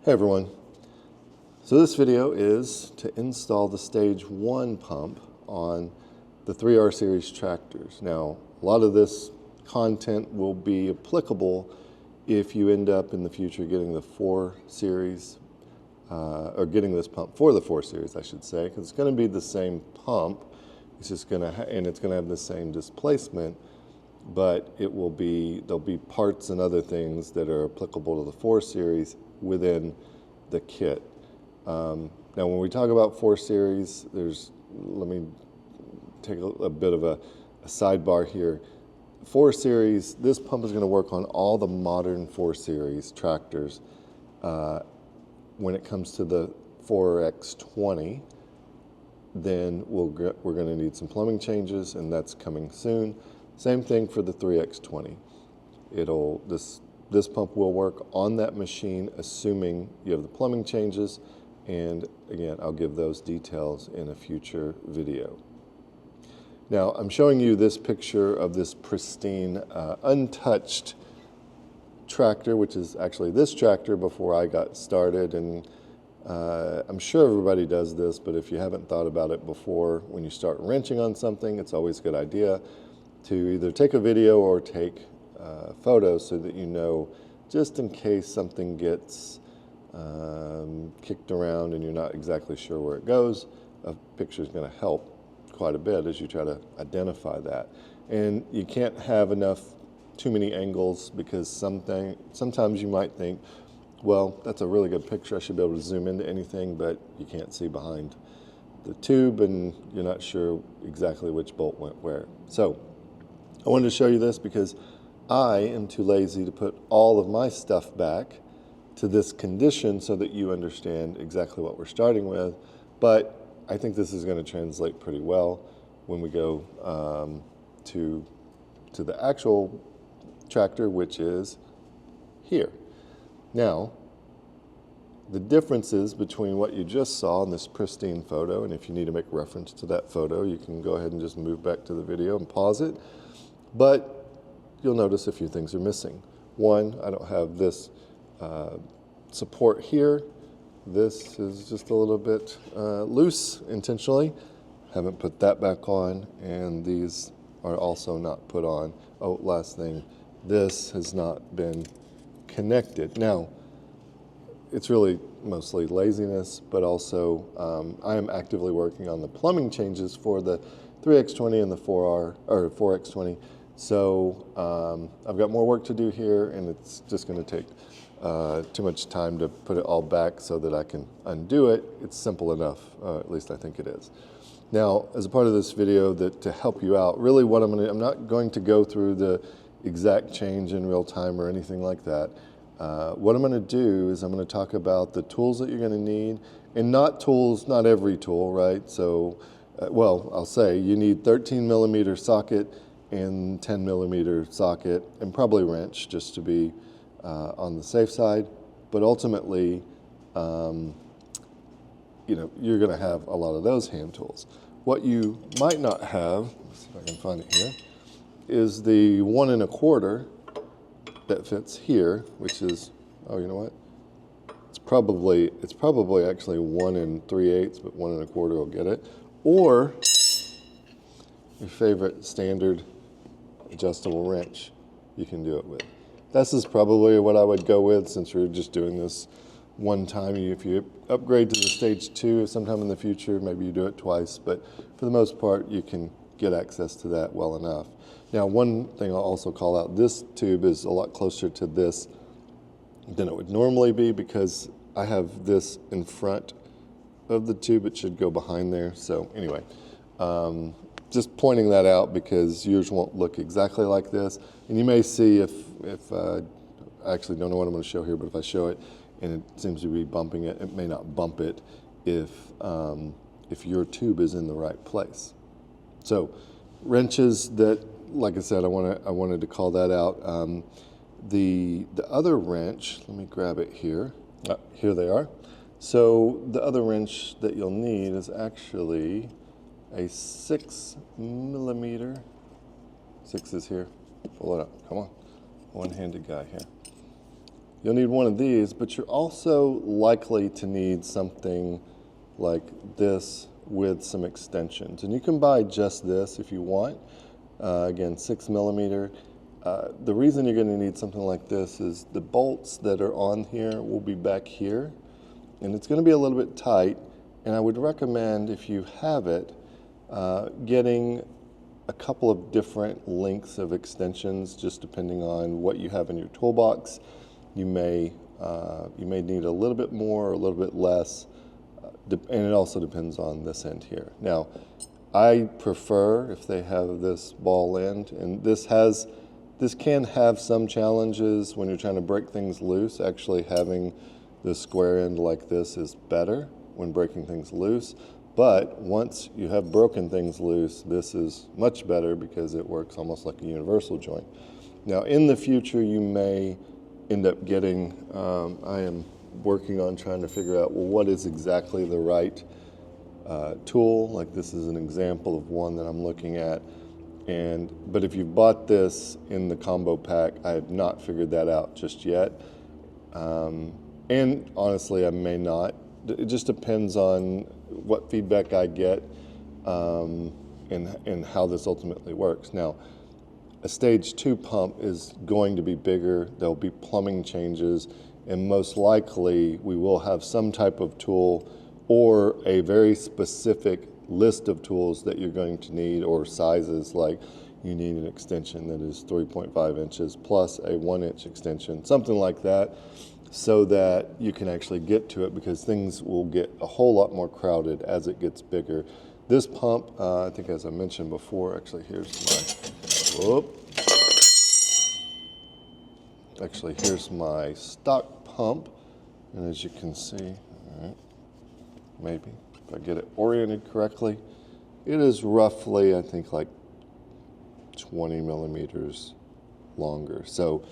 Hey everyone. So this video is to install the Stage 1 pump on the 3R series tractors. Now, a lot of this content will be applicable if you end up in the future getting the 4 series, or getting this pump for the 4 series, I should say, because it's going to be the same pump. It's just going to, and it's going to have the same displacement, but it will be, there'll be parts and other things that are applicable to the 4 series within the kit. Now, when we talk about 4 series, let me take a bit of a sidebar here. 4 series, this pump is going to work on all the modern 4 series tractors. When it comes to the 4X20, then we're going to need some plumbing changes, and that's coming soon. Same thing for the 3X20. This pump will work on that machine, assuming you have the plumbing changes. And again, I'll give those details in a future video. Now, I'm showing you this picture of this pristine, untouched tractor, which is actually this tractor before I got started. And I'm sure everybody does this, but if you haven't thought about it before, when you start wrenching on something, it's always a good idea to either take a video or take photos so that you know, just in case something gets kicked around and you're not exactly sure where it goes, a picture is going to help quite a bit as you try to identify that. And you can't have too many angles, because sometimes you might think, well, that's a really good picture, I should be able to zoom into anything, but you can't see behind the tube and you're not sure exactly which bolt went where. So I wanted to show you this because I am too lazy to put all of my stuff back to this condition so that you understand exactly what we're starting with. But I think this is going to translate pretty well when we go to the actual tractor, which is here. Now, the differences between what you just saw in this pristine photo, and if you need to make reference to that photo, you can go ahead and just move back to the video and pause it. But you'll notice a few things are missing. One, I don't have this support here. This is just a little bit loose intentionally. Haven't put that back on, and these are also not put on. Oh, last thing, this has not been connected. Now, it's really mostly laziness, but also I am actively working on the plumbing changes for the 3X20 and the 4X20. So I've got more work to do here, and it's just going to take too much time to put it all back so that I can undo it. It's simple enough, at least I think it is. Now, as a part of this video to help you out, really what I'm not going to go through the exact change in real time or anything like that. What I'm going to do is I'm going to talk about the tools that you're going to need, and not every tool, right? So, well, I'll say you need 13 millimeter socket and 10 millimeter socket, and probably wrench, just to be on the safe side. But ultimately, you're going to have a lot of those hand tools. What you might not have, let's see if I can find it here, is the 1 1/4 that fits here, which is, oh, you know what? It's probably actually 1 3/8, but 1 1/4 will get it. Or your favorite standard adjustable wrench you can do it with. This is probably what I would go with, since we're just doing this one time. If you upgrade to the Stage 2 sometime in the future, maybe you do it twice, but for the most part, you can get access to that well enough. Now, one thing I'll also call out, this tube is a lot closer to this than it would normally be, because I have this in front of the tube. It should go behind there. So anyway, just pointing that out, because yours won't look exactly like this. And you may see if I actually don't know what I'm going to show here, but if I show it and it seems to be bumping it, it may not bump it if your tube is in the right place. So wrenches that, like I said, I wanted to call that out. The other wrench, let me grab it here. Here they are. So the other wrench that you'll need is actually a 6 millimeter. 6 is here. Pull it up. Come on. One-handed guy here. you'll need one of these, but you're also likely to need something like this with some extensions. And you can buy just this if you want. Again, 6mm. The reason you're going to need something like this is the bolts that are on here will be back here, and it's going to be a little bit tight. And I would recommend, if you have it, getting a couple of different lengths of extensions, just depending on what you have in your toolbox. You may need a little bit more or a little bit less, and it also depends on this end here. Now, I prefer if they have this ball end, and this can have some challenges when you're trying to break things loose. Actually, having the square end like this is better when breaking things loose. But once you have broken things loose, this is much better because it works almost like a universal joint. Now, in the future, you may end up getting, I am working on trying to figure out, well, what is exactly the right tool. Like, this is an example of one that I'm looking at. But if you bought this in the combo pack, I have not figured that out just yet. And honestly, I may not. It just depends on what feedback I get and how this ultimately works. Now, a stage 2 pump is going to be bigger. There'll be plumbing changes, and most likely we will have some type of tool or a very specific list of tools that you're going to need, or sizes, like you need an extension that is 3.5 inches plus a 1-inch extension, something like that, so that you can actually get to it, because things will get a whole lot more crowded as it gets bigger. This pump, I think as I mentioned before, actually here's my stock pump, and as you can see, all right, maybe if I get it oriented correctly, it is roughly, I think, like 20 millimeters longer. So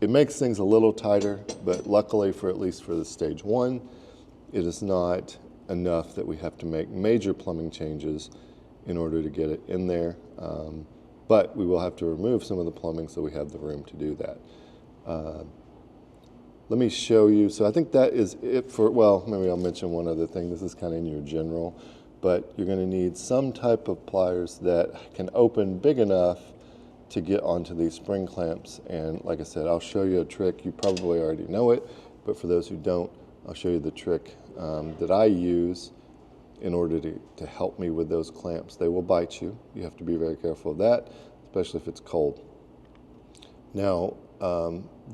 it makes things a little tighter, but luckily, for at least for the stage 1, it is not enough that we have to make major plumbing changes in order to get it in there. But we will have to remove some of the plumbing so we have the room to do that. Let me show you. So I think that is it for, well, maybe I'll mention one other thing. This is kind of in your general, but you're going to need some type of pliers that can open big enough to get onto these spring clamps. And like I said, I'll show you a trick. You probably already know it, but for those who don't, I'll show you the trick that I use in order to help me with those clamps. They will bite you. You have to be very careful of that, especially if it's cold. Now,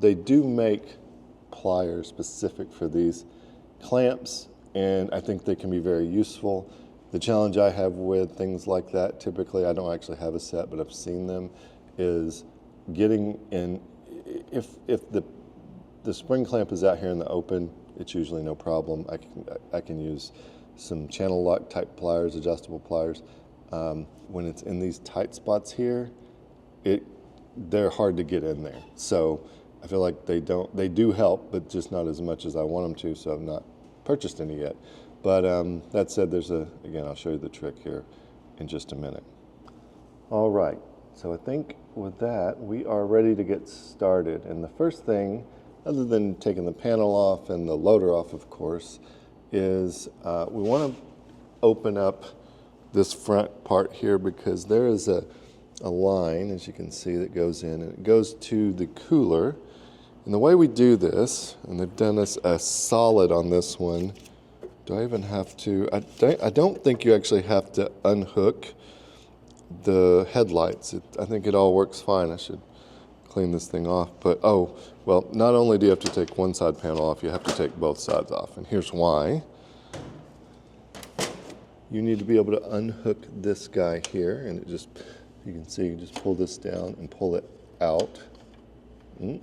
they do make pliers specific for these clamps, and I think they can be very useful. The challenge I have with things like that, typically, I don't actually have a set, but I've seen them, is getting in. If the spring clamp is out here in the open, it's usually no problem. I can use some channel lock type pliers, adjustable pliers. When it's in these tight spots here, they're hard to get in there. So I feel like they do help, but just not as much as I want them to, so I've not purchased any yet. But that said, again, I'll show you the trick here in just a minute. All right, so I think with that, we are ready to get started. And the first thing, other than taking the panel off and the loader off, of course, is we want to open up this front part here, because there is a line, as you can see, that goes in, and it goes to the cooler. And the way we do this, and they've done us a solid on this one. Do I even have to? I don't think you actually have to unhook the headlights. I think it all works fine. I should clean this thing off. But, oh, well, not only do you have to take one side panel off, you have to take both sides off. And here's why. You need to be able to unhook this guy here, and it just, you can see, you just pull this down and pull it out. Come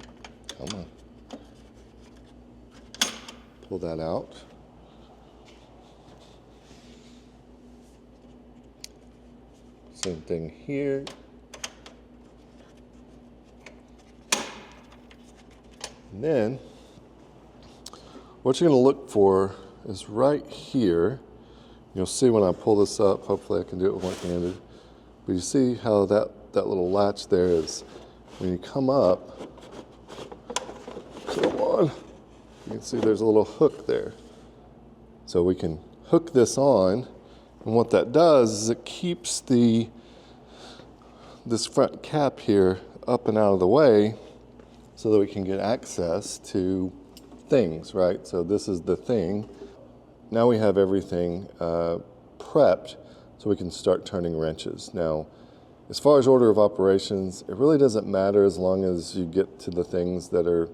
on. Pull that out. Same thing here. And then what you're going to look for is right here. You'll see when I pull this up, hopefully I can do it with one-handed, but you see how that little latch there is. When you come up, come on. You can see there's a little hook there. So we can hook this on, and what that does is it keeps this front cap here up and out of the way so that we can get access to things, right? So this is the thing. Now we have everything prepped so we can start turning wrenches. Now, as far as order of operations, it really doesn't matter as long as you get to the things that are,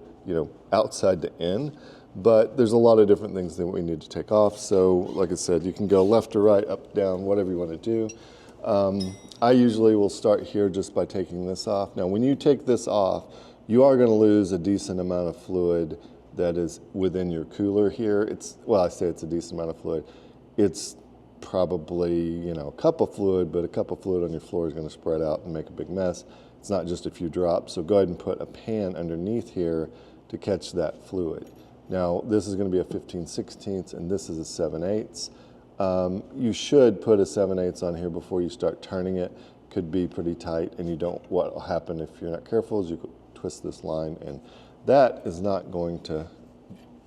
outside the in, but there's a lot of different things that we need to take off. So like I said, you can go left to right, up, down, whatever you want to do. I usually will start here just by taking this off. Now, when you take this off, you are going to lose a decent amount of fluid that is within your cooler here. I say it's a decent amount of fluid. It's probably, a cup of fluid, but a cup of fluid on your floor is going to spread out and make a big mess. It's not just a few drops. So go ahead and put a pan underneath here to catch that fluid. Now, this is going to be a 15/16 and this is a 7/8. You should put a 7/8 on here before you start turning it. Could be pretty tight, and what will happen if you're not careful is you could twist this line, and that is not going to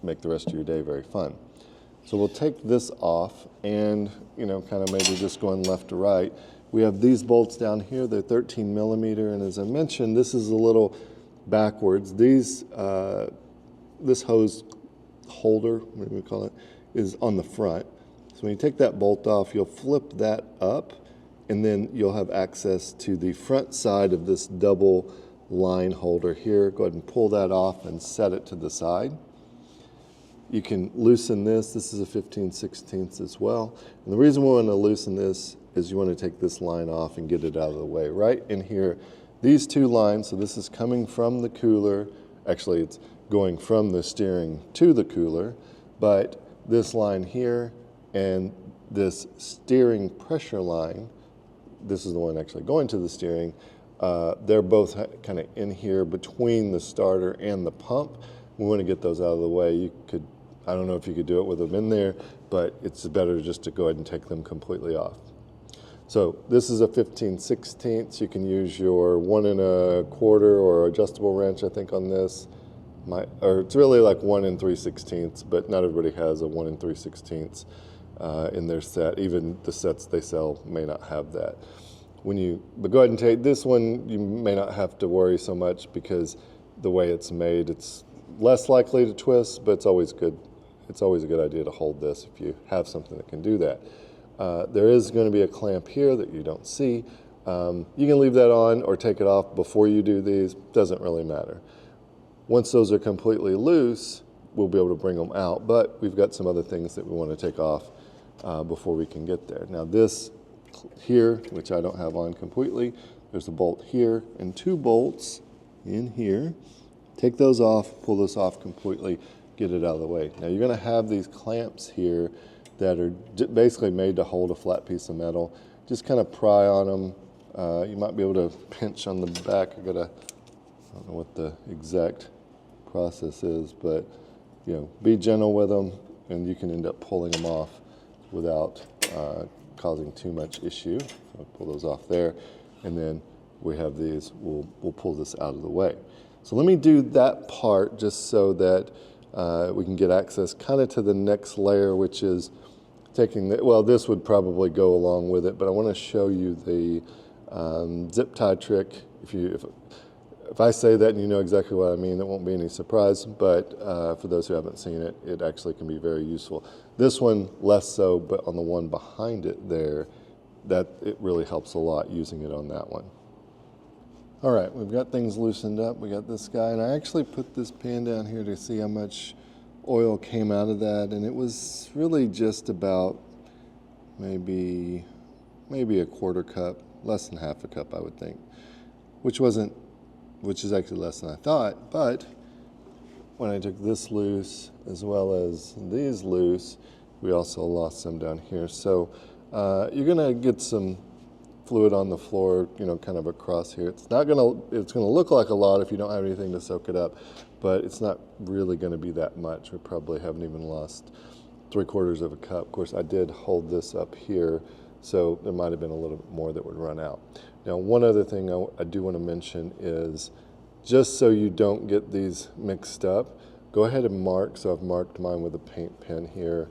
make the rest of your day very fun. So we'll take this off and, kind of maybe just going left to right. We have these bolts down here, they're 13 millimeter, and as I mentioned, this is a little backwards. This hose holder, what do we call it, is on the front. So when you take that bolt off, you'll flip that up, and then you'll have access to the front side of this double line holder here. Go ahead and pull that off and set it to the side. You can loosen this. This is a 15/16 as well. And the reason we want to loosen this is you want to take this line off and get it out of the way. Right in here, these two lines, so this is coming from the cooler. Actually, it's going from the steering to the cooler, but this line here and this steering pressure line, this is the one actually going to the steering, they're both kind of in here between the starter and the pump. We want to get those out of the way. I don't know if you could do it with them in there, but it's better just to go ahead and take them completely off. So this is a 15/16. You can use your 1 1/4 or adjustable wrench, I think, on this. Or it's really like 1 3/16, but not everybody has a 1 3/16 in their set. Even the sets they sell may not have that. But go ahead and take this one. You may not have to worry so much because the way it's made, it's less likely to twist, but it's always good. It's always a good idea to hold this if you have something that can do that. There is going to be a clamp here that you don't see. You can leave that on or take it off before you do these. Doesn't really matter. Once those are completely loose, we'll be able to bring them out, but we've got some other things that we want to take off before we can get there. Now this here, which I don't have on completely, there's a bolt here and 2 bolts in here. Take those off, pull this off completely, get it out of the way. Now you're going to have these clamps here that are basically made to hold a flat piece of metal. Just kind of pry on them. You might be able to pinch on the back. I don't know what the exact process is, but be gentle with them, and you can end up pulling them off without causing too much issue. So I'll pull those off there, and then we have these. We'll pull this out of the way. So let me do that part just so that we can get access kind of to the next layer, which is taking this would probably go along with it, but I want to show you the zip tie trick. If I say that and you know exactly what I mean, it won't be any surprise, but for those who haven't seen it, it actually can be very useful. This one less so, but on the one behind it there, it really helps a lot using it on that one. All right, we've got things loosened up. We got this guy, and I actually put this pan down here to see how much oil came out of that, and it was really just about maybe a 1/4 cup, less than 1/2 cup, I would think, which is actually less than I thought. But when I took this loose as well as these loose, we also lost some down here. So you're gonna get some fluid on the floor, kind of across here. It's gonna look like a lot if you don't have anything to soak it up, but it's not really gonna be that much. We probably haven't even lost 3/4 of a cup. Of course, I did hold this up here, so there might have been a little bit more that would run out. Now, one other thing I do want to mention is, just so you don't get these mixed up, go ahead and mark. So I've marked mine with a paint pen here.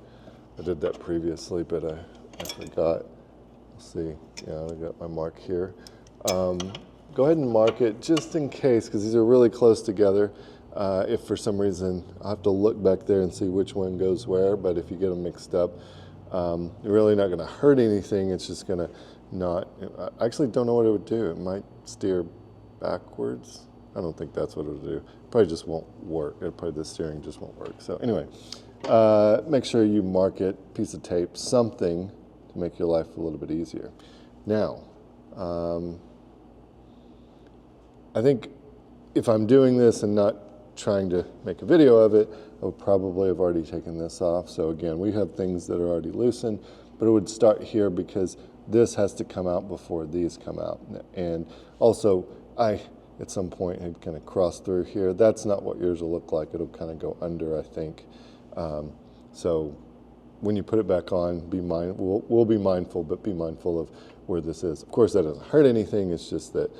I did that previously, but I forgot. Let's see, yeah, I got my mark here. Go ahead and mark it just in case, because these are really close together. If for some reason, I'll have to look back there and see which one goes where, but if you get them mixed up, you're really not gonna hurt anything. It's just gonna not, I actually don't know what it would do. It might steer backwards. I don't think that's what it'll do. It probably just won't work. The steering just won't work. So anyway, make sure you mark it, piece of tape, something to make your life a little bit easier. Now, I think if I'm doing this and not trying to make a video of it, I would probably have already taken this off. So again, we have things that are already loosened, but it would start here because this has to come out before these come out. And also, I, at some point, had kind of crossed through here. That's not what yours will look like. It'll kind of go under, I think. So when you put it back on, we'll be mindful, but be mindful of where this is. Of course, that doesn't hurt anything. It's just that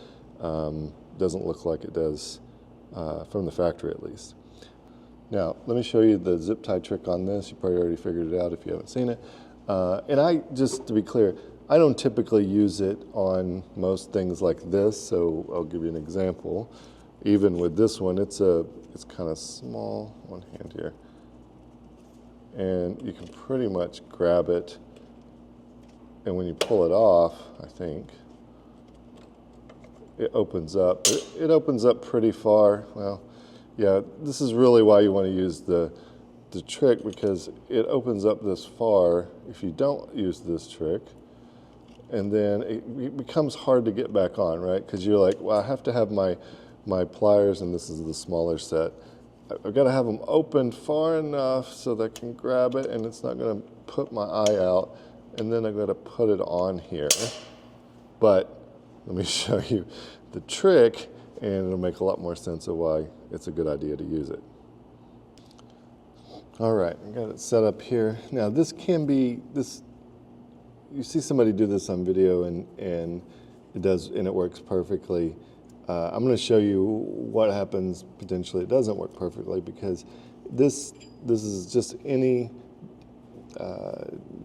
doesn't look like it does from the factory, at least. Now, let me show you the zip tie trick on this. You probably already figured it out if you haven't seen it. And just to be clear, I don't typically use it on most things like this, so I'll give you an example. Even with this one, it's kind of small, one hand here. And you can pretty much grab it, and when you pull it off, I think, it opens up. It opens up pretty far. Well, yeah, this is really why you want to use the trick, because it opens up this far if you don't use this trick. And then it becomes hard to get back on, right? Because you're like, well, I have to have my pliers, and this is the smaller set. I've got to have them open far enough so that I can grab it, and it's not going to put my eye out. And then I've got to put it on here. But let me show you the trick, and it'll make a lot more sense of why it's a good idea to use it. All right, I got it set up here. Now this can be, you see somebody do this on video and it works perfectly. I'm going to show you what happens potentially it doesn't work perfectly, because this is just any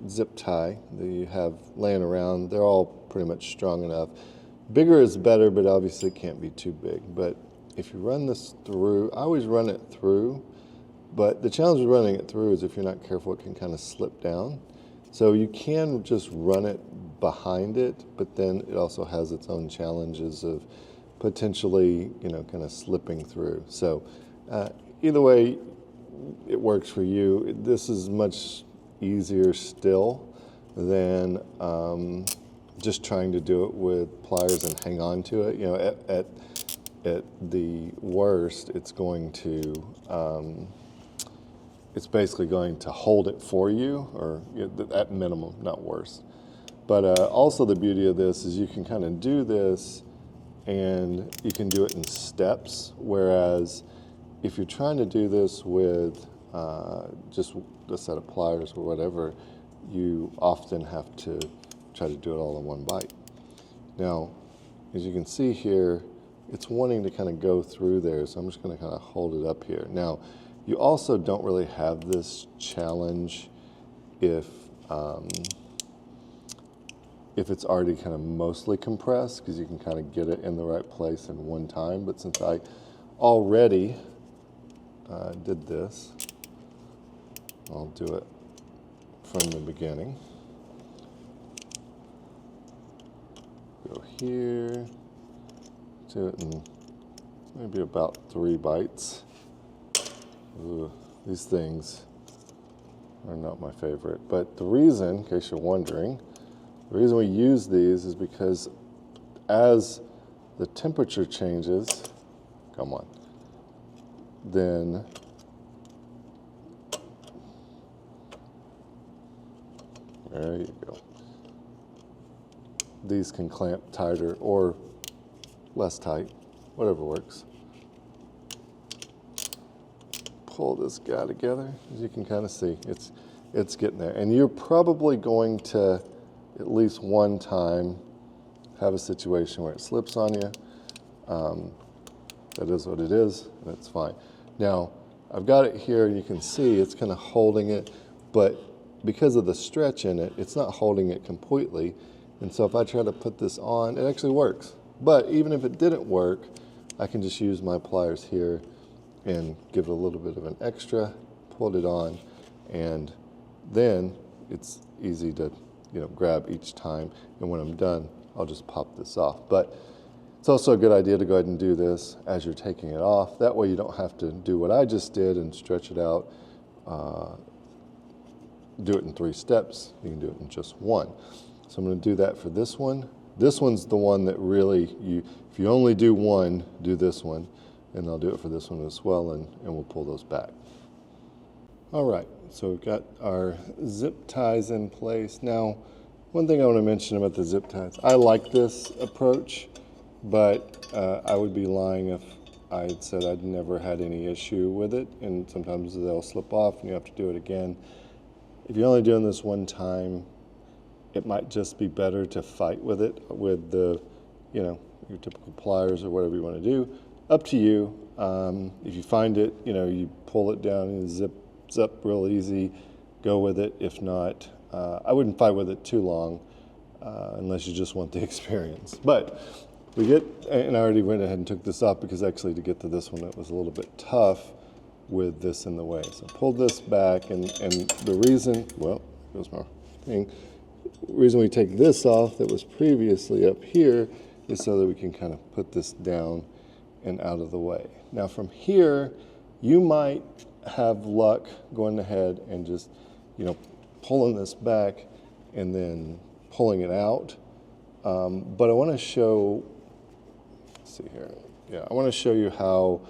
zip tie that you have laying around. They're all pretty much strong enough. Bigger is better, but obviously it can't be too big. But if you run this through, I always run it through, but the challenge with running it through is if you're not careful, it can kind of slip down. So you can just run it behind it, but then it also has its own challenges of potentially, kind of slipping through. So either way, it works for you. This is much easier still than just trying to do it with pliers and hang on to it. At the worst, it's going to, it's basically going to hold it for you, or at minimum, not worse. But also the beauty of this is you can kind of do this and you can do it in steps, whereas if you're trying to do this with just a set of pliers or whatever, you often have to try to do it all in one bite. Now, as you can see here, it's wanting to kind of go through there, so I'm just going to kind of hold it up here. Now, you also don't really have this challenge if it's already kind of mostly compressed, because you can kind of get it in the right place in one time. But since I already did this, I'll do it from the beginning. Go here, do it in maybe about 3 bites. Ooh, these things are not my favorite. But the reason, in case you're wondering, the reason we use these is because as the temperature changes, come on, then there you go. These can clamp tighter or less tight, whatever works. Pull this guy together, as you can kind of see, it's getting there. And you're probably going to, at least one time, have a situation where it slips on you. That is what it is, and it's fine. Now, I've got it here, and you can see it's kind of holding it, but because of the stretch in it, it's not holding it completely. And so if I try to put this on, it actually works. But even if it didn't work, I can just use my pliers here and give it a little bit of an extra, pull it on, and then it's easy to grab each time. And when I'm done, I'll just pop this off. But it's also a good idea to go ahead and do this as you're taking it off. That way you don't have to do what I just did and stretch it out. Do it in 3 steps. You can do it in just 1. So I'm going to do that for this one. This one's the one that really, if you only do one, do this one. And I'll do it for this one as well, and we'll pull those back. All right, so we've got our zip ties in place. Now, one thing I want to mention about the zip ties, I like this approach, but I would be lying if I had said I'd never had any issue with it, and sometimes they'll slip off and you have to do it again. If you're only doing this one time, it might just be better to fight with it with the, your typical pliers or whatever you want to do. Up to you. If you find it, you pull it down and zips up real easy, go with it. If not, I wouldn't fight with it too long unless you just want the experience. But and I already went ahead and took this off because actually to get to this one, it was a little bit tough with this in the way. So I pulled this back, and the reason, well, here's my thing. The reason we take this off that was previously up here is so that we can kind of put this down and out of the way. Now from here, you might have luck going ahead and just, pulling this back and then pulling it out. But I want to show, let's see here. Yeah, I want to show you how,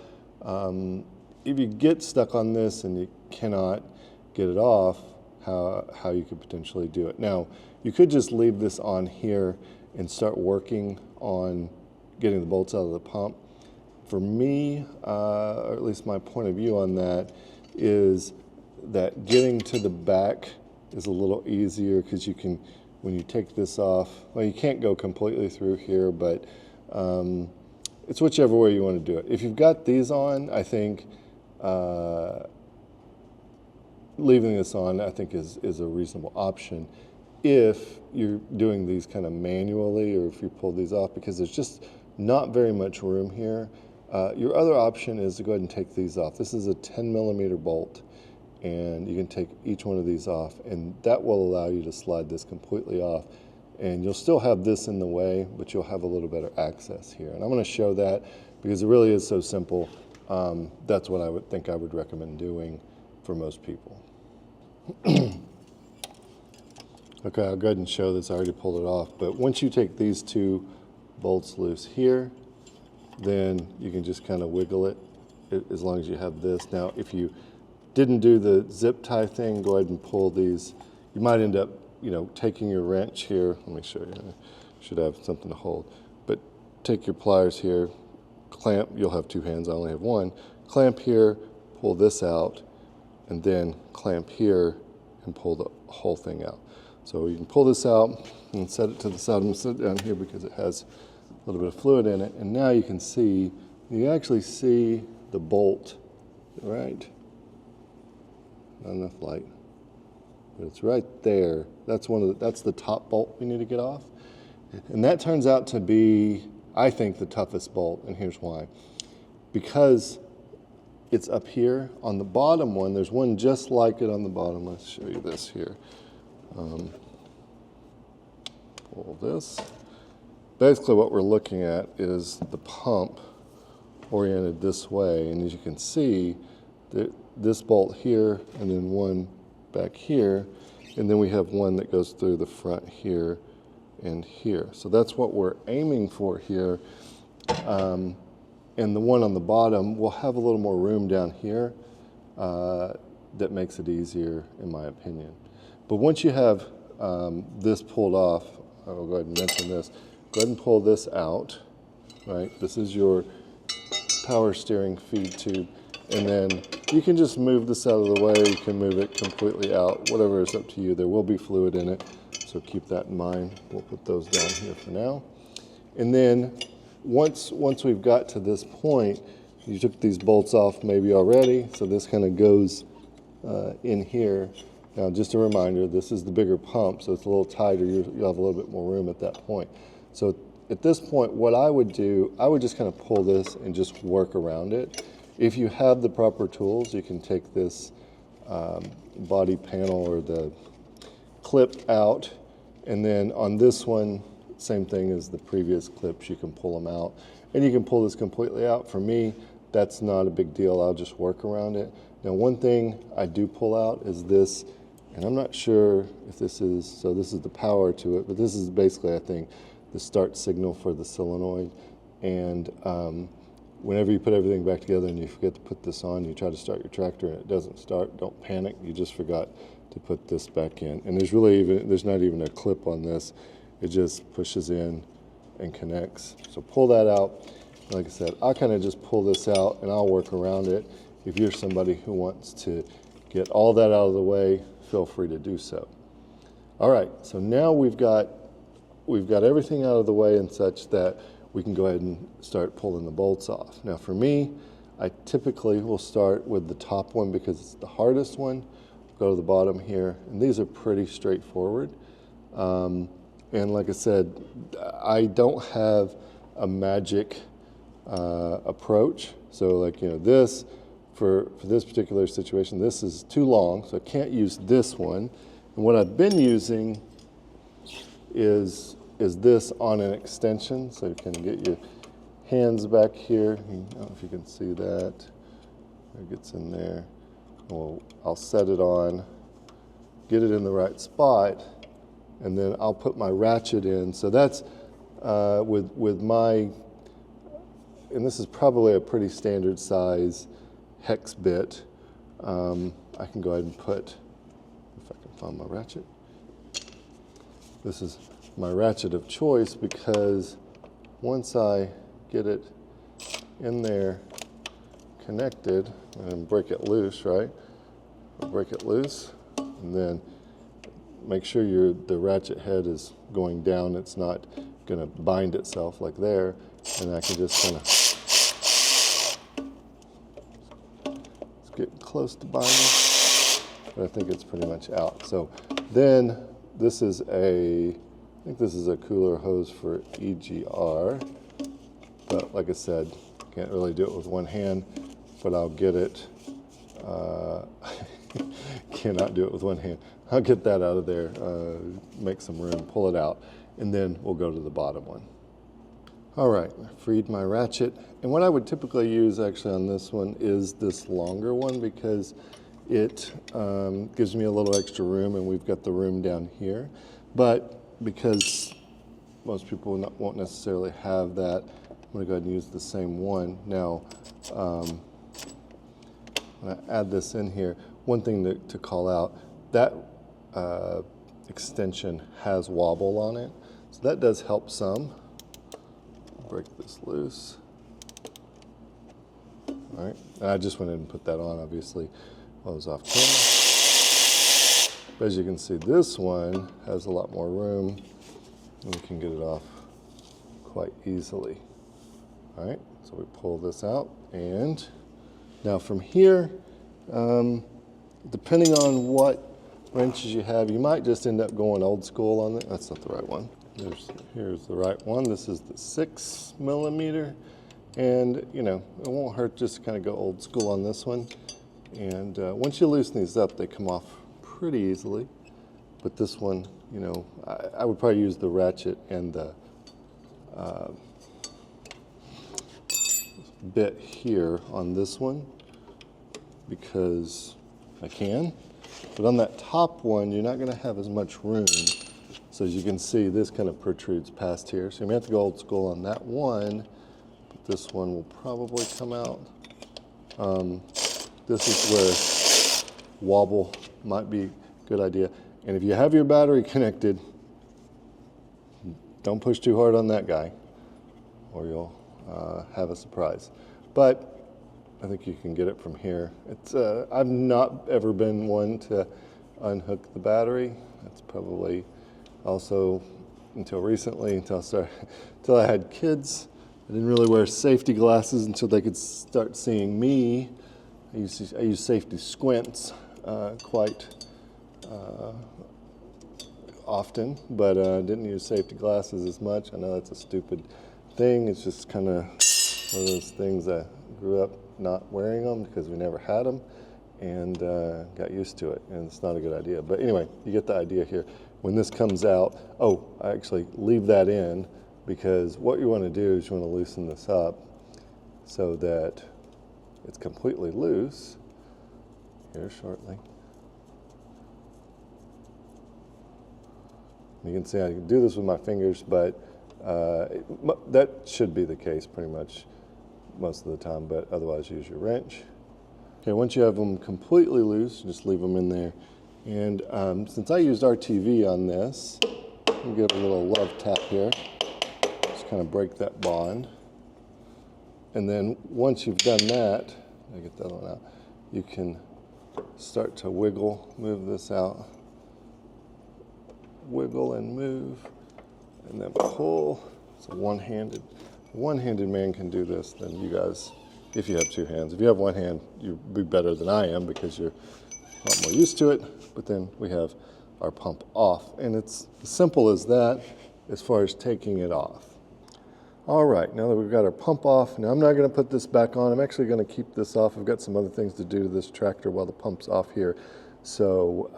if you get stuck on this and you cannot get it off, how you could potentially do it. Now, you could just leave this on here and start working on getting the bolts out of the pump. For me, or at least my point of view on that, is that getting to the back is a little easier because you can, when you take this off, well, you can't go completely through here, but it's whichever way you want to do it. If you've got these on, I think leaving this on, I think, is a reasonable option if you're doing these kind of manually, or if you pull these off, because there's just not very much room here. Your other option is to go ahead and take these off. This is a 10mm bolt, and you can take each one of these off, and that will allow you to slide this completely off. And you'll still have this in the way, but you'll have a little better access here. And I'm going to show that because it really is so simple. That's what I would think I would recommend doing for most people. Okay, I'll go ahead and show this. I already pulled it off. But once you take these 2 bolts loose here, then you can just kind of wiggle it as long as you have this. Now, if you didn't do the zip tie thing, go ahead and pull these. You might end up, taking your wrench here. Let me show you. I should have something to hold. But take your pliers here, clamp. You'll have 2 hands. I only have 1. Clamp here, pull this out, and then clamp here and pull the whole thing out. So you can pull this out and set it to the side. I'm going to set it down here because it has a little bit of fluid in it. And now you can see, you actually see the bolt, right? Not enough light, but it's right there. That's that's the top bolt we need to get off. And that turns out to be, I think, the toughest bolt, and here's why. Because it's up here on the bottom one, there's one just like it on the bottom. Let's show you this here. Pull this. Basically what we're looking at is the pump oriented this way, and as you can see, this bolt here and then one back here, and then we have one that goes through the front here and here. So that's what we're aiming for here. And the one on the bottom will have a little more room down here that makes it easier, in my opinion. But once you have this pulled off, I'll go ahead and mention this. Go ahead and pull this out, right? This is your power steering feed tube. And then you can just move this out of the way. You can move it completely out, whatever is up to you. There will be fluid in it, so keep that in mind. We'll put those down here for now. And then once we've got to this point, you took these bolts off maybe already, so this kind of goes in here. Now, just a reminder, this is the bigger pump, so it's a little tighter. You'll have a little bit more room at that point. So at this point, what I would do, I would just kind of pull this and just work around it. If you have the proper tools, you can take this body panel or the clip out, and then on this one, same thing as the previous clips, you can pull them out. And you can pull this completely out. For me, that's not a big deal. I'll just work around it. Now, one thing I do pull out is this, and I'm not sure if this is, so this is the power to it, but this is basically, I think, the start signal for the solenoid. And whenever you put everything back together and you forget to put this on, you try to start your tractor and it doesn't start, don't panic. You just forgot to put this back in. And there's not even a clip on this. It just pushes in and connects. So pull that out. Like I said, I'll kind of just pull this out and I'll work around it. If you're somebody who wants to get all that out of the way, feel free to do so. All right, so now we've got everything out of the way and such that we can go ahead and start pulling the bolts off. Now for me, I typically will start with the top one because it's the hardest one. Go to the bottom here, and these are pretty straightforward. And like I said, I don't have a magic approach. So like, this, for this particular situation, this is too long, so I can't use this one. And what I've been using is this on an extension, so you can get your hands back here. I don't know if you can see that. It gets in there. Well, I'll set it on, get it in the right spot, and then I'll put my ratchet in. So that's with my, and this is probably a pretty standard size hex bit. I can go ahead and put, if I can find my ratchet. This is my ratchet of choice because once I get it in there connected and break it loose, right? Break it loose, and then make sure the ratchet head is going down. It's not going to bind itself like there, and I can just kind of, it's getting close to binding, but I think it's pretty much out. So then this is I think this is a cooler hose for EGR, but like I said, can't really do it with one hand, but I'll get it. Cannot do it with one hand. I'll get that out of there, make some room, pull it out, and then we'll go to the bottom one. All right, I freed my ratchet. And what I would typically use actually on this one is this longer one because it gives me a little extra room, and we've got the room down here. But because most people won't necessarily have that, I'm gonna go ahead and use the same one. Now, when I add this in here, one thing to call out, that extension has wobble on it, so that does help some. Break this loose. All right, and I just went ahead and put that on, obviously, while I was off camera. But as you can see, this one has a lot more room, and we can get it off quite easily. All right, so we pull this out, and now from here, depending on what wrenches you have, you might just end up going old school on it. That's not the right one. Here's the right one. This is the 6mm, and it won't hurt just to kind of go old school on this one. And once you loosen these up, they come off pretty easily. But this one, I would probably use the ratchet and the bit here on this one because I can. But on that top one, you're not going to have as much room. So as you can see, this kind of protrudes past here. So you may have to go old school on that one, but this one will probably come out. This is where wobble might be a good idea. And if you have your battery connected, don't push too hard on that guy or you'll have a surprise. But I think you can get it from here. I've not ever been one to unhook the battery. That's probably also until recently, until I had kids. I didn't really wear safety glasses until they could start seeing me. I use safety squints quite often, but didn't use safety glasses as much. I know that's a stupid thing. It's just kind of one of those things I grew up not wearing them because we never had them, and got used to it, and it's not a good idea. But anyway, you get the idea here. When this comes out, oh, I actually leave that in, because what you want to do is you want to loosen this up so that it's completely loose here shortly. You can see I can do this with my fingers, but that should be the case pretty much most of the time, but otherwise use your wrench. Okay, once you have them completely loose, just leave them in there. And since I used RTV on this, I'll give it a little love tap here. Just kind of break that bond. And then once you've done that, I get that one out, you can start to wiggle, move this out. Wiggle and move, and then pull. It's a one-handed man can do this. Then you guys, if you have two hands. If you have one hand, you'll be better than I am because you're a lot more used to it. But then we have our pump off, and it's as simple as that as far as taking it off. All right, now that we've got our pump off, now I'm not going to put this back on. I'm actually going to keep this off. I've got some other things to do to this tractor while the pump's off here. So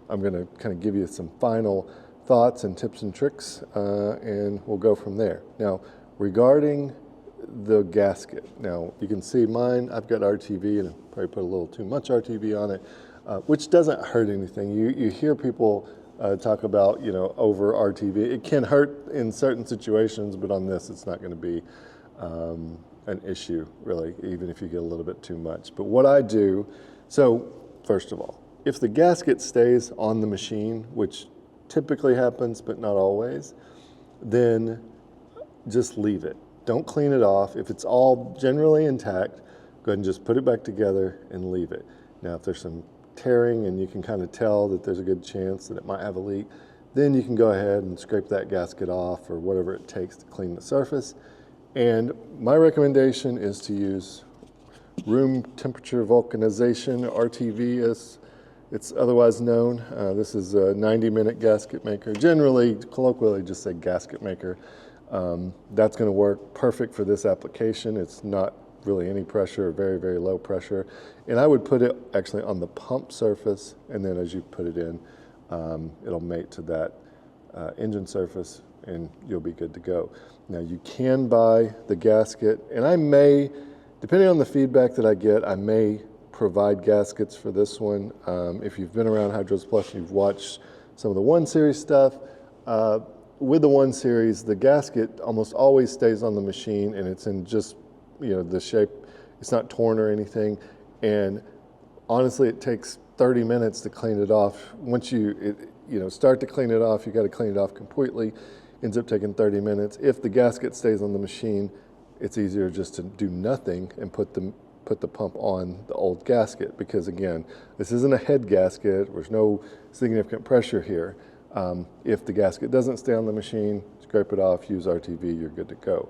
I'm going to kind of give you some final thoughts and tips and tricks, and we'll go from there. Now, regarding the gasket, now you can see mine, I've got RTV, and I probably put a little too much RTV on it, which doesn't hurt anything. You hear people talk about, over RTV. It can hurt in certain situations, but on this, it's not going to be an issue, really, even if you get a little bit too much. But what I do, so first of all, if the gasket stays on the machine, which typically happens, but not always, then just leave it. Don't clean it off. If it's all generally intact, go ahead and just put it back together and leave it. Now, if there's some tearing and you can kind of tell that there's a good chance that it might have a leak, then you can go ahead and scrape that gasket off or whatever it takes to clean the surface. And my recommendation is to use room temperature vulcanization, RTV as it's otherwise known. This is a 90-minute gasket maker. Generally, colloquially, just say gasket maker. That's going to work perfect for this application. It's not really any pressure or very, very low pressure. And I would put it actually on the pump surface, and then as you put it in, it'll mate to that engine surface, and you'll be good to go. Now, you can buy the gasket, and I may, depending on the feedback that I get, I may provide gaskets for this one. If you've been around HydrosPlus, you've watched some of the 1 Series stuff. With the 1 Series, the gasket almost always stays on the machine, and it's in just, the shape. It's not torn or anything. And honestly, it takes 30 minutes to clean it off. Once you start to clean it off, you got to clean it off completely. Ends up taking 30 minutes. If the gasket stays on the machine, it's easier just to do nothing and put the pump on the old gasket, because again, this isn't a head gasket. There's no significant pressure here. If the gasket doesn't stay on the machine, scrape it off, use RTV, you're good to go.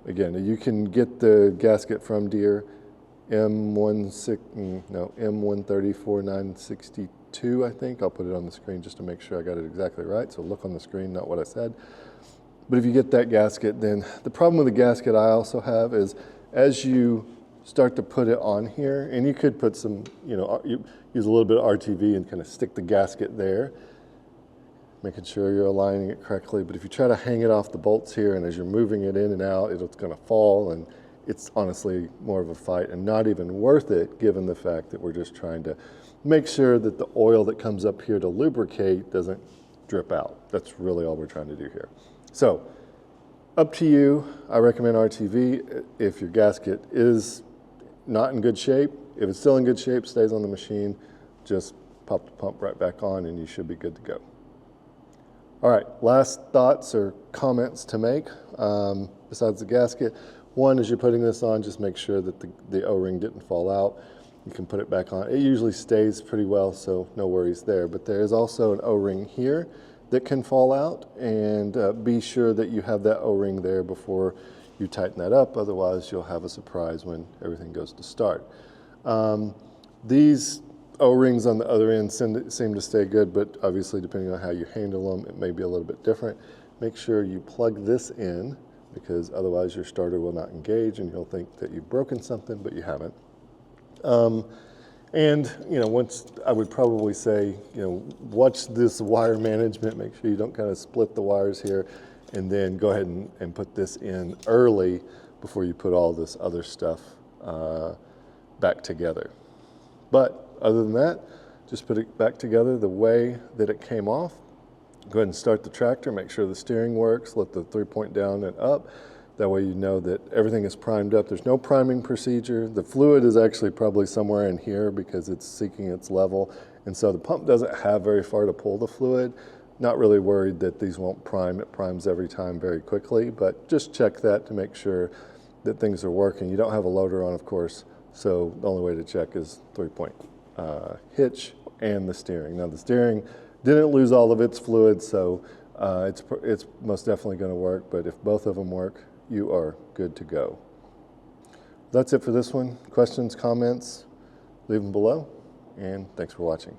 Again, you can get the gasket from Deere, M134962, I think. I'll put it on the screen just to make sure I got it exactly right. So look on the screen, not what I said. But if you get that gasket, then the problem with the gasket I also have is as you start to put it on here, and you could put some, you use a little bit of RTV and kind of stick the gasket there, making sure you're aligning it correctly. But if you try to hang it off the bolts here, and as you're moving it in and out, it's going to fall, and it's honestly more of a fight and not even worth it, given the fact that we're just trying to make sure that the oil that comes up here to lubricate doesn't drip out. That's really all we're trying to do here. So, up to you. I recommend RTV if your gasket is not in good shape. If it's still in good shape, stays on the machine, just pop the pump right back on and you should be good to go. All right, last thoughts or comments to make besides the gasket. One, as you're putting this on, just make sure that the O-ring didn't fall out. You can put it back on. It usually stays pretty well, so no worries there. But there is also an O-ring here that can fall out, and be sure that you have that O-ring there before you tighten that up. Otherwise, you'll have a surprise when everything goes to start. These O-rings on the other end seem to stay good, but obviously depending on how you handle them, it may be a little bit different. Make sure you plug this in, because otherwise your starter will not engage and you'll think that you've broken something, but you haven't. And once, I would probably say, watch this wire management, make sure you don't kind of split the wires here, and then go ahead and put this in early before you put all this other stuff back together. But other than that, just put it back together the way that it came off. Go ahead and start the tractor, make sure the steering works, let the 3-point down and up. That way you know that everything is primed up. There's no priming procedure. The fluid is actually probably somewhere in here because it's seeking its level. And so the pump doesn't have very far to pull the fluid. Not really worried that these won't prime. It primes every time very quickly, but just check that to make sure that things are working. You don't have a loader on, of course, so the only way to check is 3-point hitch and the steering. Now the steering didn't lose all of its fluid, so it's most definitely going to work, but if both of them work, you are good to go. That's it for this one. Questions, comments, leave them below, and thanks for watching.